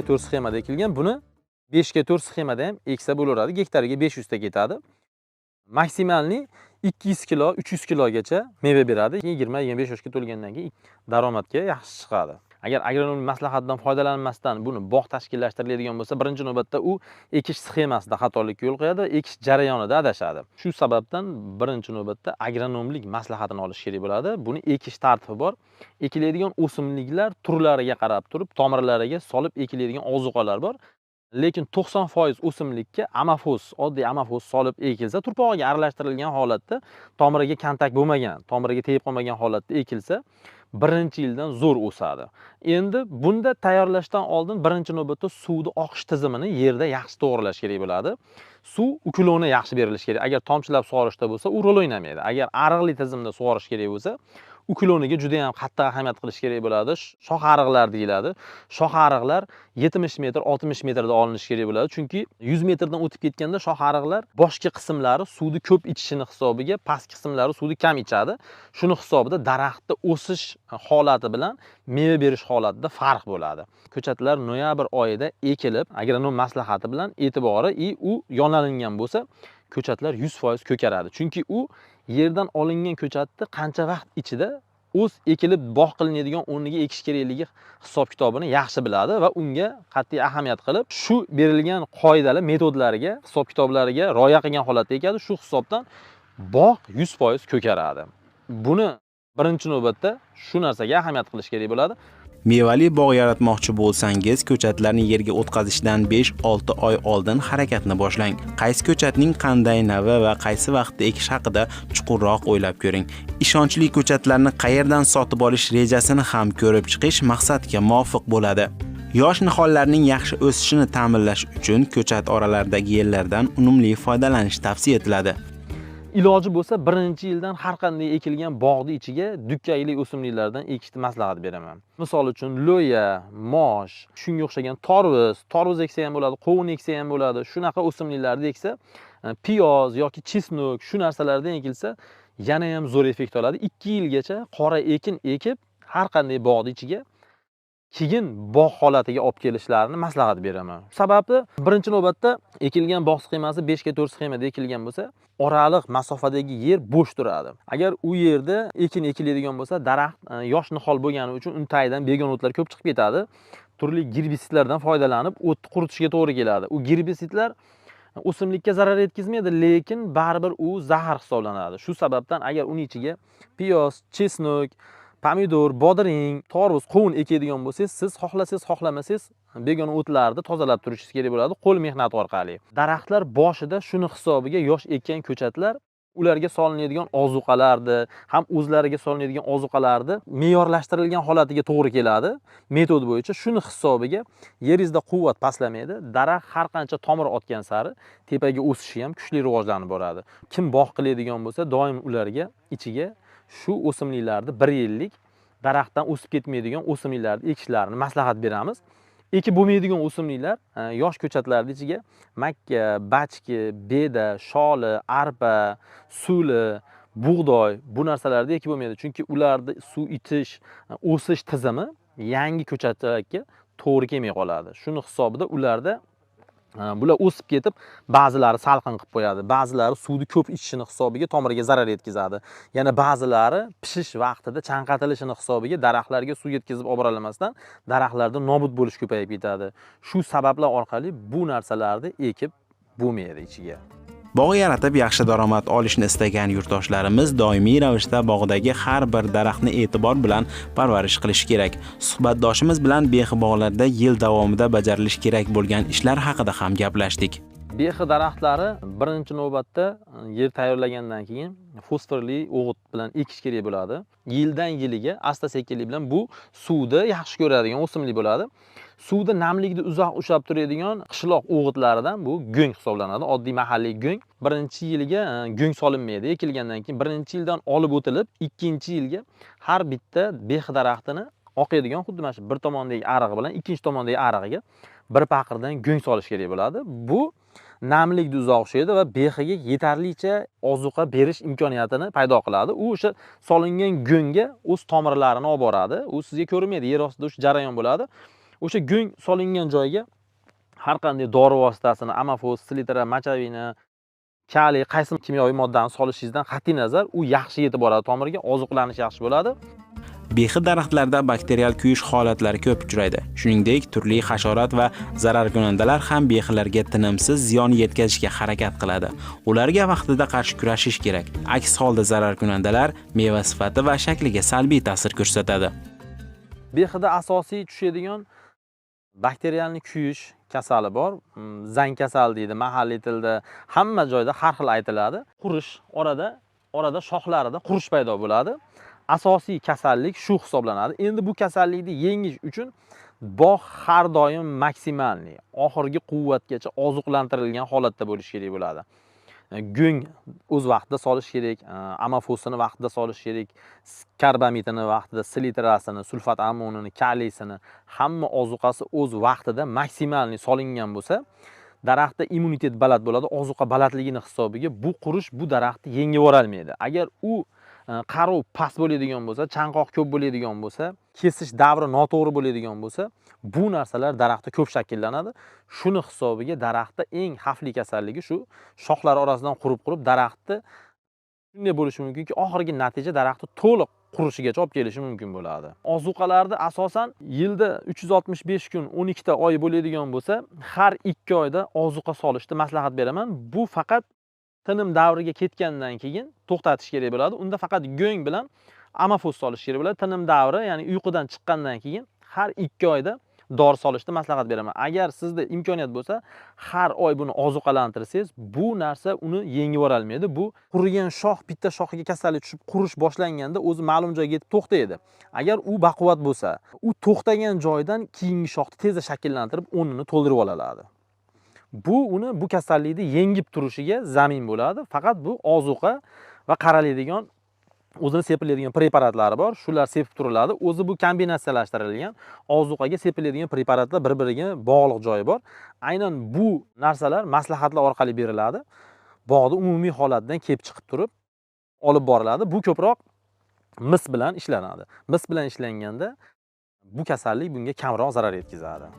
4 sxemada ekilgan. Buni 5 ga 4 sxemada ham eksa bo'laveradi. Gektariga 500 ta ketadi. Maksimalni 200 kilo, 300 kilogacha meva beradi. 20-25 yoshga to'lgandan keyin daromadga yaxshi chiqadi. Agar agronomik maslahatdan foydalanmasdan buni bog' tashkillashtiriladigan bo'lsa, birinchi navbatda u ekish sxemasida xatolikka yo'l qo'yadi, ekish jarayonida adashadi. Shu sababdan birinchi navbatda agronomlik maslahatini olish kerak bo'ladi. Buni ekish tartibi bor. Ekiladigan o'simliklar turlariga qarab turib, tomirlariga solib ekiladigan ozuqalar bor. Lekin 90% o'simlikka amafos, oddiy amafos solib ekilsa, turpog'iga aralashtirilgan holatda, tomiriga kontakt bo'lmagan, tomiriga tegib qolmagan holatda ekilsa, birinchi yildan zo'r o'sadi. Endi bunda tayyorlashdan oldin birinchi navbatda suvni oqish tizimini yerda yaxshi to'g'rilash kerak bo'ladi. Suv ukuloni yaxshi berilishi kerak. Agar tomchilab sug'orishda bo'lsa, u rol o'ynamaydi. Agar ariqli tizimda sug'orish kerak bo'lsa, ukuloniga juda ham qattiq ahamiyat qilish kerak bo'ladi. Shox ariqlar deyiladi. Shox ariqlar 70 metr, 60 metrda olinishi kerak bo'ladi. Chunki 100 metrdan o'tib ketganda shox ariqlar boshqa qismlari suvni ko'p ichishini hisobiga pastki qismlari suvni kam ichadi. Shuni hisobida daraxtda o'sish holati bilan meva berish holatida farq bo'ladi. Ko'chatlar noyabr oyida ekilib, agronom maslahati bilan e'tibori u yonalingan bo'lsa, ko'chatlar 100% ko'karadi. Chunki u yerdan olingan ko'chatni qancha vaqt ichida o'z ekilib bog' qilinadigan o'rniga ekish kerakligi hisob-kitobini yaxshi biladi va unga qat'iy ahamiyat qilib, shu berilgan qoidalar, metodlariga, hisob-kitoblariga rioya qilgan holatda ekadi. Shu hisobdan bog' 100% ko'karadi. Buni birinchi navbatda shu narsaga ahamiyat qilish kerak bo'ladi. Mevali bog' yaratmoqchi bo'lsangiz, ko'chatlarni yerga o'tkazishdan 5-6 oy oldin harakatni boshlang. Qaysi ko'chatning qanday navi va qaysi vaqtda ekish haqida chuqurroq o'ylab ko'ring. Ishonchli ko'chatlarni qayerdan sotib olish rejasini ham ko'rib chiqish maqsadga muvofiq bo'ladi. Yosh nihollarning yaxshi o'sishini ta'minlash uchun ko'chat oralaridagi yillardan unumli foydalanish tavsiya etiladi. Iloji bo'lsa, birinchi yildan har qanday ekilgan bog'ning ichiga dukkayli o'simliklardan ekishni maslahat beraman. Misol uchun lo'ya, mosh, shunga o'xshagan torvuz eksa ham bo'ladi, qovun eksa ham bo'ladi. Shunaqa o'simliklarni eksa, piyoz yoki chesnok shu narsalardan ekilsa, yana ham zo'r effekt oladi. 2 yilgacha qora ekin ekib, har qanday bog'ning ichiga keyin bog' holatiga olib kelishlarini maslahat beraman. Sababi birinchi navbatda ekilgan bog' sxemasi 5 ga 4 sxemada ekilgan bo'lsa, oraliq masofadagi yer bo'sh turadi. Agar u yerda ekin ekiladigan bo'lsa, daraxt yosh nihol bo'lgani uchun un tagidan begona o'tlar ko'p chiqib ketadi. Turli gerbisidlardan foydalanib o'tni quritishga to'g'ri keladi. U gerbisidlar o'simlikka zarar yetkazmaydi, lekin baribir u zahar hisoblanadi. Shu sababdan agar uning ichiga piyoz, chesnok, pomidor, bodring, torvuz, qovun ekadigan bo'lsangiz, siz xohlasangiz, xohlamasangiz begona o'tlarni tozalab turishingiz kerak bo'ladi qo'l mehnati orqali. Daraxtlar boshida shuni hisobiga yosh ekkan ko'chatlar ularga solinadigan ozuqalarni, ham o'zlariga solinadigan ozuqalarni me'yorlashtirilgan holatiga to'g'ri keladi. Metod bo'yicha shuni hisobiga yeringizda quvvat pastlamaydi. Daraxt har qancha tomir otgan sari tepaga o'sishi ham kuchli rivojlanib boradi. Kim bog' qiladigan bo'lsa, doim ularga ichiga shu o'simliklarni 1 yillik daraxtdan o'sib ketmaydigan o'simliklarni ekishlarini maslahat beramiz. Ekib bo'lmaydigan o'simliklar yosh ko'chatlarning ichiga makka, bachki, beda, sholi, arpa, suli, bug'doy bu narsalarni ekib bo'lmaydi. Chunki ularni suv itish, o'sish tizimi yangi ko'chatlarga to'g'ri kelmay qoladi. Shuni hisobida ularda bular o'sib ketib, ba'zilari salqin qilib qo'yadi, ba'zilari suvni ko'p ichishini hisobiga tomiriga zarar yetkazadi. Yana ba'zilari pishish vaqtida chanqatilishini hisobiga daraxtlarga suv yetkazib olib borolmasdan daraxtlarda nobud bo'lish ko'payib ketadi. Shu sabablar orqali bu narsalarni ekib bo'lmaydi ichiga. Bog' yaratib yaxshi daromad olishni istagan yurtdoshlarimiz doimiy ravishda bog'dagi har bir daraxtni e'tibor bilan parvarish qilish kerak. Suhbatdoshimiz bilan behi bog'larda yil davomida bajarilishi kerak bo'lgan ishlar haqida ham gaplashdik. Behi daraxtlari birinchi navbatda yer tayyorlagandan keyin fosforli o'g'it bilan ekish kerak bo'ladi. Yildan yiliga asta-sekinlik bilan bu suvni yaxshi ko'radigan o'simlik bo'ladi. Suvda namlikni uzoq ushlab turadigan qishloq o'g'itlaridan bu go'ng hisoblanadi. Oddiy mahalliy go'ng. Birinchi yiliga go'ng solinmaydi. Ekilgandan keyin birinchi yildan olib o'tilib, ikkinchi yilga har bitta behi daraxtini oqaydigan xuddi mana shu bir tomondagi arig'i bilan ikkinchi tomondagi arig'iga bir paqirdan go'ng solish kerak bo'ladi. Bu namlikni uzoq ushlaydi va behiga yetarlicha ozuqa berish imkoniyatini paydo qiladi. U o'sha solingan go'ngga o'z tomirlarini olib boradi. U sizga ko'rinmaydi, yer ostida o'sha jarayon bo'ladi. O'sha go'ng solingan joyga har qanday dori vositasini, amofos, selitra, mochavina, kaliy, qaysi kimyoviy moddani solishingizdan qat'iy nazar u yaxshi yetib boradi tomirga, oziqlanish yaxshi bo'ladi. Behi daraxtlarda bakterial kuyish holatlari ko'p uchraydi. Shuningdek, turli hasharot va zararkunandalar ham behilarga tinimsiz ziyon yetkazishga harakat qiladi. Ularga vaqtida qarshi kurashish kerak. Aks holda zararkunandalar meva sifati va shakliga salbiy ta'sir ko'rsatadi. Behida asosiy tushadigan bakterialni kuyish kasali bor. Zang kasali deydi mahalliy tilda. Hamma joyda har xil aytiladi. Qurish, orada shoxlarida qurish paydo bo'ladi. Asosiy kasallik shu hisoblanadi. Endi bu kasallikni yengish uchun bog' har doim maksimalniy, oxirgi quvvatgacha oziqlantirilgan holatda bo'lish kerak bo'ladi. Go'ng o'z vaqtida solish kerak, amofosini vaqtida solish kerak, karbamitini vaqtida, silitrasini, sulfat ammonini, kaliysini, hamma ozuqasi o'z vaqtida maksimalniy solingan bo'lsa, daraxtda immunitet baland bo'ladi. Ozuqa balandligini hisobiga bu qurish bu daraxtni yengib yuborolmaydi. Agar u qarov past bo'ladigan bo'lsa, chanqoq ko'p bo'ladigan bo'lsa, kesish davri noto'g'ri bo'ladigan bo'lsa, bu narsalar daraxtda ko'p shakllanadi. Shuni hisobiga daraxtda eng xavfli kasalligi shu shoxlar orasidan qurib daraxtni shunday bo'lishi mumkinki, oxirgi natija daraxtni to'liq qurishigacha olib kelishi mumkin bo'ladi. Ozuqalarda asosan yilda 365 kun 12 ta oy bo'ladigan bo'lsa, har 2 oyda ozuqa solishni maslahat beraman. Bu faqat tinim davriga ketgandan keyin to'xtatish kerak bo'ladi. Unda faqat go'ng bilan amofos solish kerak bo'ladi. Tinim davri, ya'ni uyqudan chiqqandan keyin har 2 oyda dori solishni maslahat beraman. Agar sizda imkoniyat bo'lsa, har oy buni ozuqalantirsangiz, bu narsa uni yengib yuborolmaydi. Bu qurigan shox, bitta shoxiga kasallik tushib qurish boshlanganda o'zi ma'lum joyga yetib to'xtaydi. Agar u baquvvat bo'lsa, u to'xtagan joydan keyingi shoxni tezda shakllantirib, o'rnini to'ldirib oladi. Bu uni bu kasallikni yengib turishiga zamin bo'ladi. Faqat bu ozuqa va qaraladigan o'zini sepiladigan preparatlari bor. Shular sepib turiladi. O'zi bu kombinatsiyalashtirilgan ozuqaga sepiladigan preparatlar bir-biriga bog'liq joyi bor. Aynan bu narsalar maslahatlar orqali beriladi. Bog'ni umumiy holatidan kelib chiqib turib olib boriladi. Bu ko'proq mis bilan ishlanadi. Mis bilan ishlanganda bu kasallik bunga kamroq zarar yetkazadi.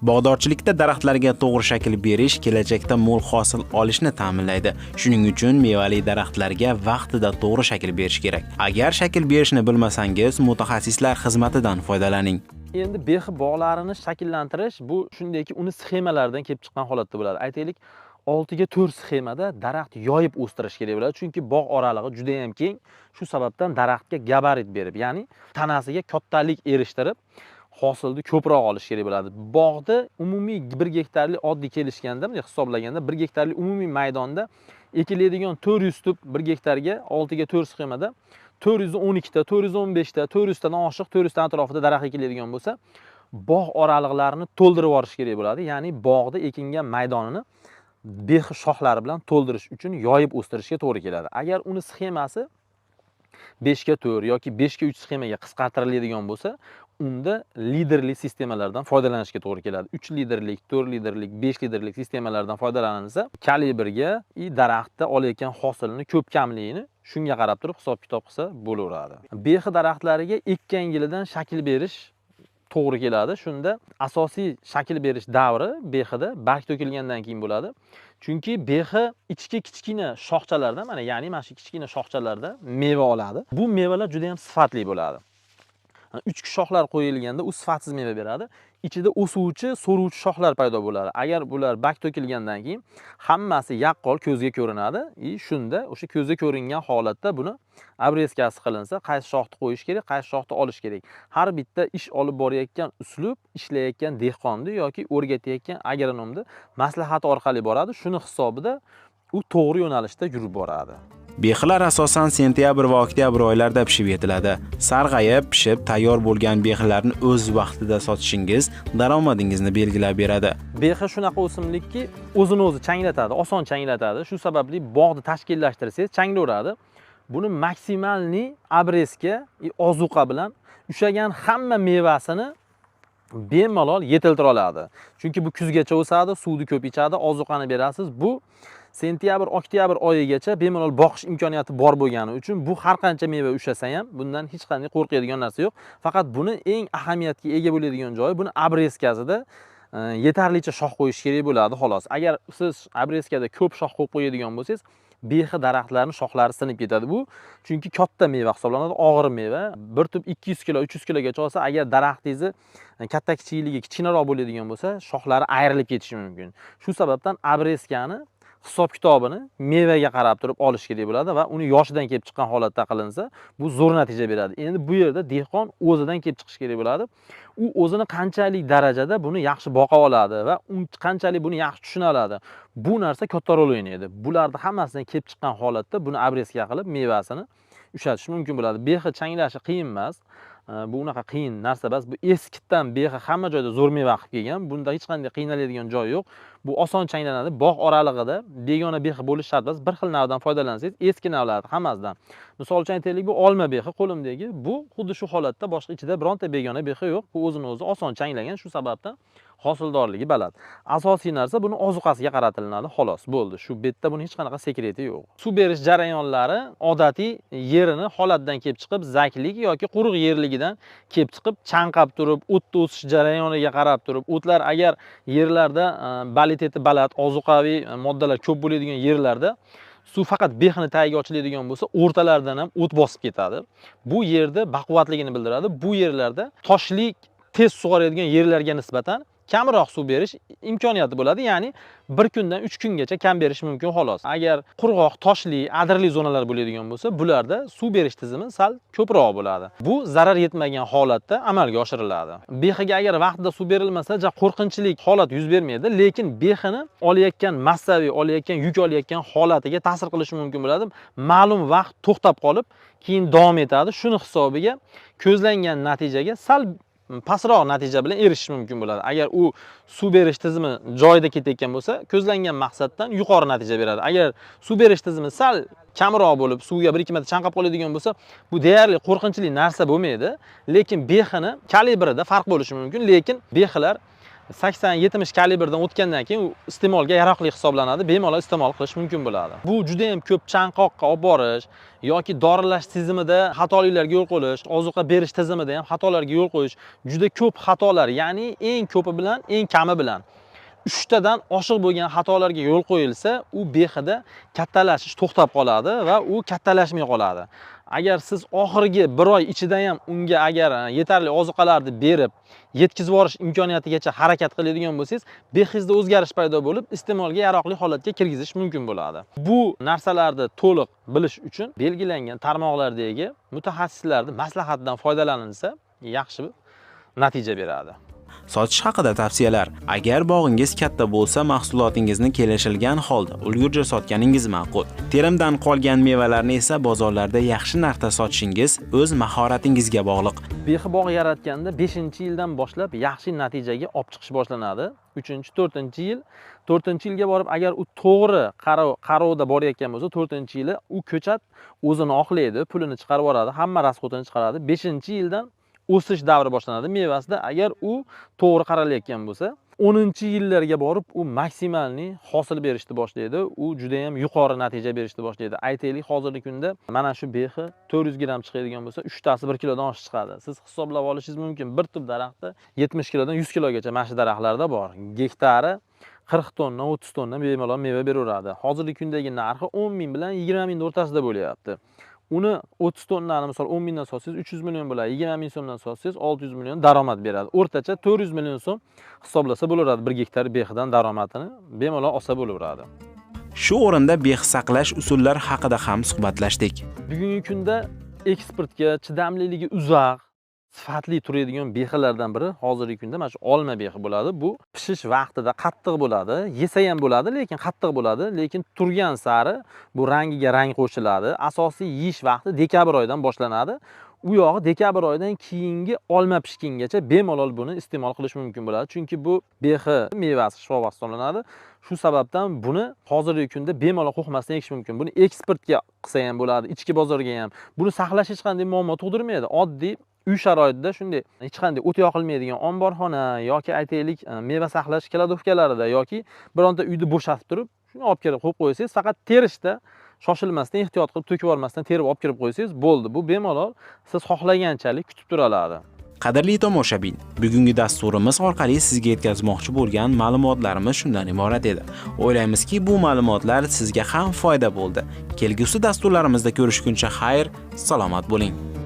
Bog'dorchilikda daraxtlarga to'g'ri shakl berish kelajakda mo'l hosil olishni ta'minlaydi. Shuning uchun mevali daraxtlarga vaqtida to'g'ri shakl berish kerak. Agar shakl berishni bilmasangiz, mutaxassislar xizmatidan foydalaning. Endi behi bog'larini shakllantirish bu shundayki, uni sxemalardan kelib chiqqan holatda bo'ladi. Aytaylik, 6 ga 4 sxemada daraxt yoyib o'stirish kerak bo'ladi. Chunki bog' oralig'i juda ham keng. Shu sababdan daraxtga gabarit berib, ya'ni tanasiga kattalik erishtirib, hosilni ko'proq olish kerak bo'ladi. Bog'da umumiy 1 gektarlik oddiy kelishganda, hisoblaganda 1 gektarlik umumiy maydonda ekiladigan 400 tup 1 gektarga 6 ga 4 sxemada 412 ta, 415 ta, 400 tadan oshiq 400 ta atrofida daraxt ekiladigan bo'lsa, bog' oraliqlarini to'ldirib yuborish kerak bo'ladi. Ya'ni bog'da ekingan maydonini behi shoxlari bilan to'ldirish uchun yoyib o'stirishga to'g'ri keladi. Agar uni sxemasi 5 ga 4 yoki 5 ga 3 sxemaga qisqartiriladigan bo'lsa, unda liderli sistemalardan foydalanishga to'g'ri keladi. 3 liderlik, 4 liderlik, 5 liderlik sistemalardan foydalanilsa, kalibrga daraxtda olayotgan hosilni ko'p kamligini shunga qarab turib hisob-kitob qilsa bo'laveradi. Behi daraxtlariga ekkan yilidan shakl berish to'g'ri keladi. Shunda asosiy shakl berish davri behida barg to'kilgandan keyin bo'ladi. Chunki behi ichki kichkina shoxchalardan, ya'ni mana shu kichkina shoxchalarda meva oladi. Bu mevalar juda ham sifatli bo'ladi. 3 shoxlar qo'yilganda u sifatsiz meva beradi. Ichida o'suvchi, so'ruvchi shoxlar paydo bo'ladi. Agar bular barg to'kilgandan keyin hammasi yaqqol ko'zga ko'rinadi. Shunda o'sha ko'zga ko'ringan holatda buni abrezkasi qilinsa, qaysi shoxni qo'yish kerak, qaysi shoxni olish kerak. Har bitta ish olib borayotgan uslub ishlayotgan dehqonni yoki o'rgatayotgan agronomni maslahati orqali boradi. Shuni hisobida u to'g'ri yo'nalishda yurib boradi. Behilar asosan sentyabr va oktyabr oylarida pishib yetiladi. Sarg'ayib, pishib, tayyor bo'lgan behilarni o'z vaqtida sotishingiz daromadingizni belgilab beradi. Behi shunaqa o'simlikki, o'zini o'zi changlatadi, oson changlatadi. Shu sababli bog'ni tashkillashtirsangiz changlaveradi. Buni maksimalniy abrezka, ozuqa bilan ushagan hamma mevasini bemalol yetiltira oladi. Chunki bu kuzgacha o'sadi, suvni ko'p ichadi, ozuqani berasiz. Bu sentyabr, oktyabr oyigacha bemalol boqish imkoniyati bor bo'lgani uchun bu har qancha meva ushlasa ham bundan hech qanday qo'rqadigan narsa yo'q. Faqat buni eng ahamiyatga ega bo'ladigan joyi buni abreskasida yetarlicha shox qo'yish kerak bo'ladi xolos. Agar siz abreskada ko'p shox qo'yib qo'yadigan bo'lsangiz, behi daraxtlarning shoxlari sinib ketadi. Bu chunki katta meva hisoblanadi, og'ir meva. Bir tub 200 kilo, 300 kilogacha olsa, agar daraxtingizni katta kichikligi kichkinaroq bo'ladigan bo'lsa, shoxlari ayrilib ketishi mumkin. Shu sababdan abreskani hisob kitobini mevaga qarab turib olish kerak bo'ladi va uni yoshidan kelib chiqqan holatda qilinsa, bu zo'r natija beradi. Endi bu yerda dehqon o'zidan kelib chiqish kerak bo'ladi. U o'zini qanchalik darajada buni yaxshi boqa oladi va qanchalik buni yaxshi tushuna oladi. Bu narsa katta rol o'ynaydi. Bularning hammasidan kelib chiqqan holatda buni abreska qilib mevasini ushlatish mumkin bo'ladi. Behi changlashi qiyin emas. Bu unaqa qiyin narsa emas. Bu eskitdan behi hamma joyda zo'r meva qilib kelgan. Bunda hech qanday qiynaladigan joyi yo'q. Bu oson changlanadi. Bog' oralig'ida begona behi bo'lish shart emas. Bir xil navdan foydalansangiz, eski navlarni hammasidan. Misol uchun aytaylik, bu olma behi qo'limdagi. Bu xuddi shu holatda, boshqa ichida bironta begona behi yo'q. Bu o'zini o'zi oson changlagan, shu sababdan hosildorligi baland. Asosiy narsa buni ozuqasiga qaratilinadi, xolos, bo'ldi. Shu betda buni hech qanaqa sekreti yo'q. Suv berish jarayonlari odatiy yerini holatidan kelib chiqib, zaklik yoki quruq yerligidan kelib chiqib, chanqab turib, o'tni o'sish jarayoniga qarab turib, o'tlar agar yerlarda baliteti baland, ozuqaviy moddalar ko'p bo'ladigan yerlarda suv faqat behni tagiga ochiladigan bo'lsa, o'rtalaridan ham o't bosib ketadi. Bu yerda baquvvatligini bildiradi. Bu yerlarda toshlik tez sug'oradigan yerlarga nisbatan kamroq suv berish imkoniyati bo'ladi. Ya'ni bir kundan 3 kungacha kam berish mumkin xolos. Agar qurg'oq, toshli, adirli zonalar bo'ladigan bo'lsa, bularda suv berish tizimi sal ko'proq bo'ladi. Bu zarar yetmagan holatda amalga oshiriladi. Behiga agar vaqtida suv berilmasa, qo'rqinchli holat yuz bermaydi, lekin behini olayotgan massaviy, yuk olayotgan holatiga ta'sir qilishi mumkin bo'ladi. Ma'lum vaqt to'xtab qolib, keyin davom etadi. Shuni hisobiga ko'zlangan natijaga sal pastroq natija bilan erishish mumkin bo'ladi. Agar u suv berish tizimi joyida ketayotgan bo'lsa, ko'zlangan maqsaddan yuqori natija beradi. Agar suv berish tizimi sal kamroq bo'lib, suvga 1-2 marta chanqab qoladigan bo'lsa, bu deyarli qo'rqinchli narsa bo'lmaydi, lekin behini kalibrida farq bo'lishi mumkin, lekin behilar 80-70 kalibrdan o'tgandan keyin u iste'molga yaroqli hisoblanadi, bemalol iste'mol qilish mumkin bo'ladi. Bu juda ham ko'p chanqoqqa olib borish yoki dorilash tizimida xatoliklarga yo'l qo'yish, ozuqa berish tizimida ham xatolarga yo'l qo'yish, juda ko'p xatolar, ya'ni eng ko'pi bilan eng kami bilan 3 tadan oshiq bo'lgan xatolarga yo'l qo'yilsa, u behida kattalashish to'xtab qoladi va u kattalashmay qoladi. Agar siz oxirgi 1 oy ichida ham unga agar yetarli ozuqalarni berib, yetkazib yuborish imkoniyatigacha harakat qiladigan bo'lsangiz, behingizda o'zgarish paydo bo'lib, iste'molga yaroqli holatga kirgizish mumkin bo'ladi. Bu narsalarni to'liq bilish uchun belgilangan tarmoqlardagi mutaxassislarning maslahatidan foydalanilsa, yaxshi natija beradi. Sotish haqida tavsiyalar. Agar bog'ingiz katta bo'lsa, mahsulotingizni kelishilgan holda ulgurji sotganingiz ma'qul. Terimdan qolgan mevalarni esa bozorlarda yaxshi narxda sotishingiz o'z mahoratingizga bog'liq. Behi bog' yaratganda 5-yildan boshlab yaxshi natijaga olib chiqish boshlanadi. 3-4-yil, 4-yilga borib agar u to'g'ri qarovda borayotgan bo'lsa, 4-yili u ko'chat o'zini oqlaydi, pulini chiqarib yuboradi, hamma rasxodini chiqaradi. 5-yildan o'sish davri boshlanadi mevasida. Agar u to'g'ri qaralayotgan bo'lsa, 10-yillarga borib u maksimalni hosil berishni boshlaydi. U juda ham yuqori natija berishni boshlaydi. Aytaylik, hozirgi kunda mana shu behi 400 gram chiqadigan bo'lsa, 3 tasi 1 kilodan oshiq chiqadi. Siz hisoblab olishingiz mumkin. Bir tub daraxtda 70 kilodan 100 kilogacha mana shu daraxtlarda bor. Gektari 40 tonna, 30 tonna bemalol meva beraveradi. Hozirgi kundagi narxi 10 ming bilan 20 ming o'rtasida bo'lyapti. Uni 30 tonnani misol 10 mingdan sotsangiz 300 million bo'ladi, 20 ming so'mdan sotsangiz 600 million daromad beradi. O'rtacha 400 million so'm hisoblasa bo'laveradi 1 gektar behidan daromadini bemalol olsa bo'laveradi. Shu o'rinda beh saqlash usullari haqida ham suhbatlashdik. Bugungi kunda eksportga chidamliligi uzoq, sifatli turadigan behilardan biri hozirgi kunda mana shu olma behi bo'ladi. Bu pishish vaqtida qattiq bo'ladi, yesa ham bo'ladi, lekin qattiq bo'ladi, lekin turgan sari bu rangiga rang qo'shiladi. Asosiy yeyish vaqti dekabr oyidan boshlanadi. U yog'i dekabr oyidan keyingi olma pishgungacha bemalol buni iste'mol qilish mumkin bo'ladi. Chunki bu behi mevasi shifobaxsh hisoblanadi. Shu sababdan buni hozirgi kunda bemalol qo'ymasdan yeyish mumkin. Buni eksportga qilsa ham bo'ladi, ichki bozorga ham. Buni saqlash hech qanday muammo tug'dirmaydi. Oddiy uy sharoitida shunday hech qanday o't yoqilmaydigan omborxona yoki aytaylik meva saqlash kladovkalarida yoki bironta uyni bo'shatib turib, shu shuni olib kirib qo'yib qo'ysangiz, faqat terishda shoshilmasdan, ehtiyot qilib to'kib olmasdan terib olib kirib qo'ysangiz bo'ldi. Bu bemalol siz xohlaganchalik kutib tura oladi. Qadrli tomoshabin, bugungi dasturimiz orqali sizga yetkazmoqchi bo'lgan ma'lumotlarimiz shundan iborat edi. O'ylaymizki, bu ma'lumotlar sizga ham foyda bo'ldi. Kelgusi dasturlarimizda ko'rishguncha xayr, salomat bo'ling.